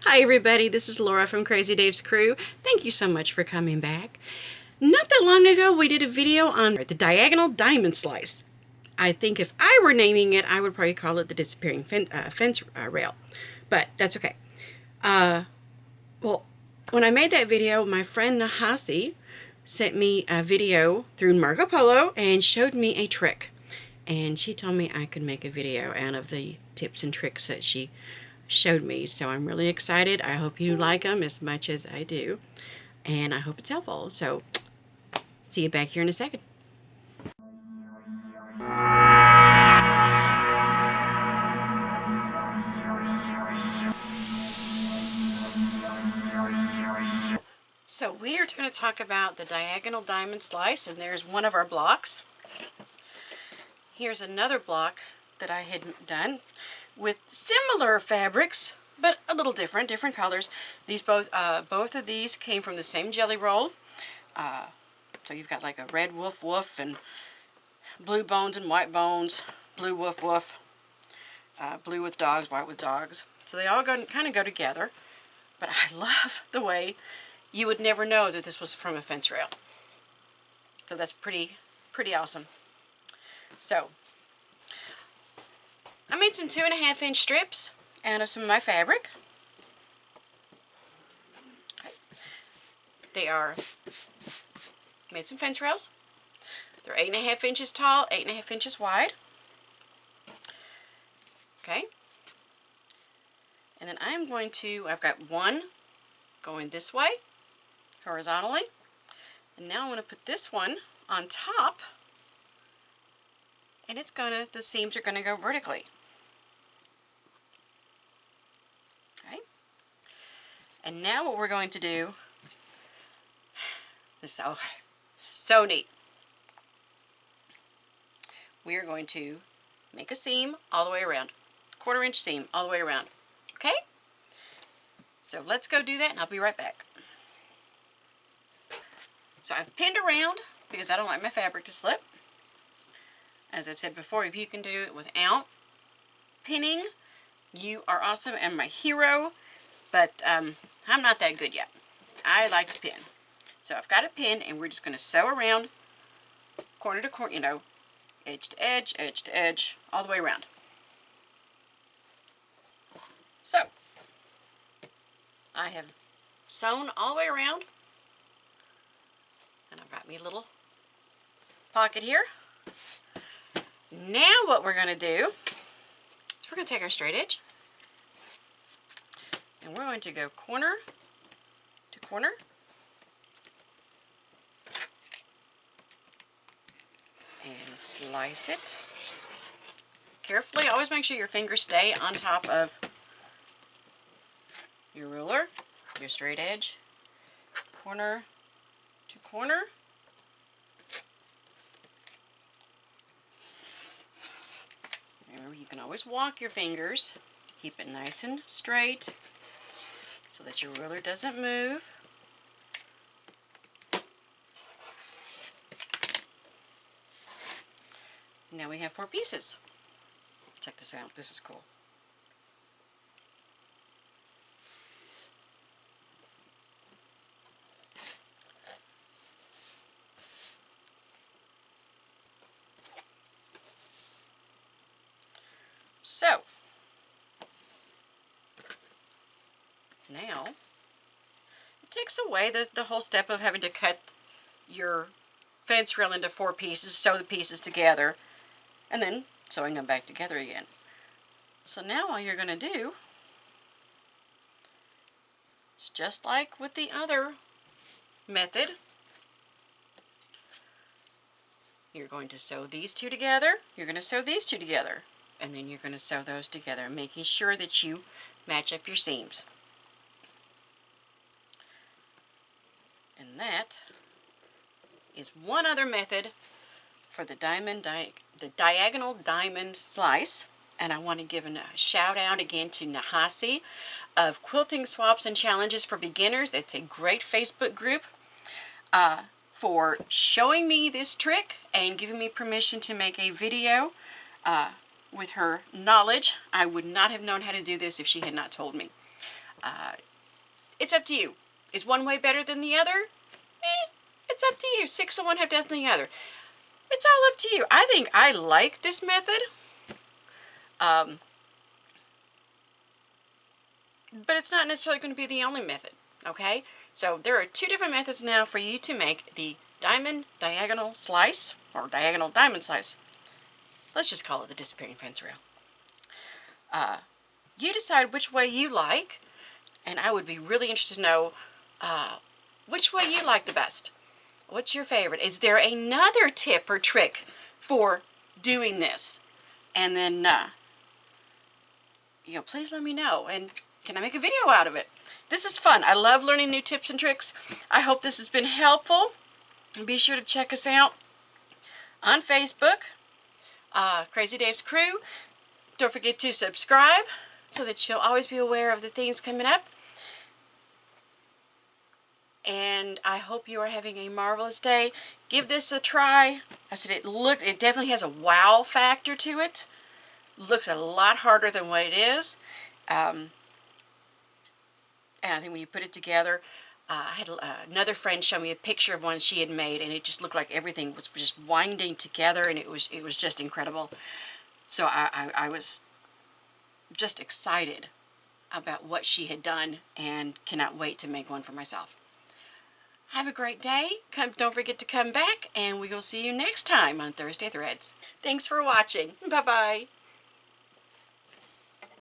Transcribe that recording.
Hi everybody, this is Laura from Crazy Dave's Crew. Thank you so much for coming back. Not that long ago we did a video on the diagonal diamond slice. I think if I were naming it, I would probably call it the disappearing fence rail. But that's okay. Well, when I made that video, my friend Nahasi sent me a video through Marco Polo and showed me a trick. And she told me I could make a video out of the tips and tricks that she showed me. So I'm really excited. I hope you like them as much as I do. And I hope it's helpful. So see you back here in a second. So we are going to talk about the diagonal diamond slice, and there's one of our blocks. Here's another block that I had done with similar fabrics, but a little different colors. These both of these came from the same jelly roll. So you've got like a red woof woof and blue bones and white bones, blue woof woof, blue with dogs, white with dogs. So they all kind of go together. But I love the way you would never know that this was from a fence rail. So that's pretty awesome. So I made some 2.5 inch strips out of some of my fabric. Okay. They are made some fence rails. They're 8.5 inches tall, 8.5 inches wide. Okay. And then I'm going to, I've got one going this way, horizontally. And now I'm going to put this one on top. And it's going to, the seams are going to go vertically. Okay. And now what we're going to do, this is so neat. We are going to make a seam all the way around. 1/4 inch seam all the way around. Okay? So let's go do that and I'll be right back. So I've pinned around because I don't like my fabric to slip. As I've said before, if you can do it without pinning, you are awesome and my hero. But I'm not that good yet. I like to pin. So I've got a pin and we're just going to sew around corner to corner, you know, edge to edge, all the way around. So I have sewn all the way around. And I've got me a little pocket here. Now what we're going to do is we're going to take our straight edge and we're going to go corner to corner and slice it carefully. Always make sure your fingers stay on top of your ruler, your straight edge, corner to corner. Remember, you can always walk your fingers to keep it nice and straight so that your ruler doesn't move. Now we have 4 pieces. Check this out. This is cool. So, now, it takes away the whole step of having to cut your fence rail into 4 pieces, sew the pieces together, and then sewing them back together again. So now all you're going to do is just like with the other method, you're going to sew these 2 together, you're going to sew these 2 together, and then you're going to sew those together, making sure that you match up your seams. And that is one other method for the diagonal diamond slice. And I want to give a shout out again to Nahasi of Quilting Swaps and Challenges for Beginners. It's a great Facebook group for showing me this trick and giving me permission to make a video. With her knowledge, I would not have known how to do this if she had not told me. It's up to you. Is one way better than the other? It's up to you. 6 of one, half dozen of the other. It's all up to you. I think I like this method. But it's not necessarily going to be the only method, okay? So there are 2 different methods now for you to make the diamond diagonal slice, or diagonal diamond slice. Let's just call it the disappearing fence rail. You decide which way you like, and I would be really interested to know which way you like the best. What's your favorite? Is there another tip or trick for doing this? And then, please let me know. And can I make a video out of it? This is fun. I love learning new tips and tricks. I hope this has been helpful. Be sure to check us out on Facebook, Crazy Dave's Crew. Don't forget to subscribe so that you'll always be aware of the things coming up. And I hope you are having a marvelous day. Give this a try. I said it definitely has a wow factor to it. Looks a lot harder than what it is. And I think when you put it together, I had another friend show me a picture of one she had made, and it just looked like everything was just winding together, and it was just incredible. So I was just excited about what she had done, and cannot wait to make one for myself. Have a great day. Don't forget to come back, and we will see you next time on Thursday Threads. Thanks for watching. Bye-bye.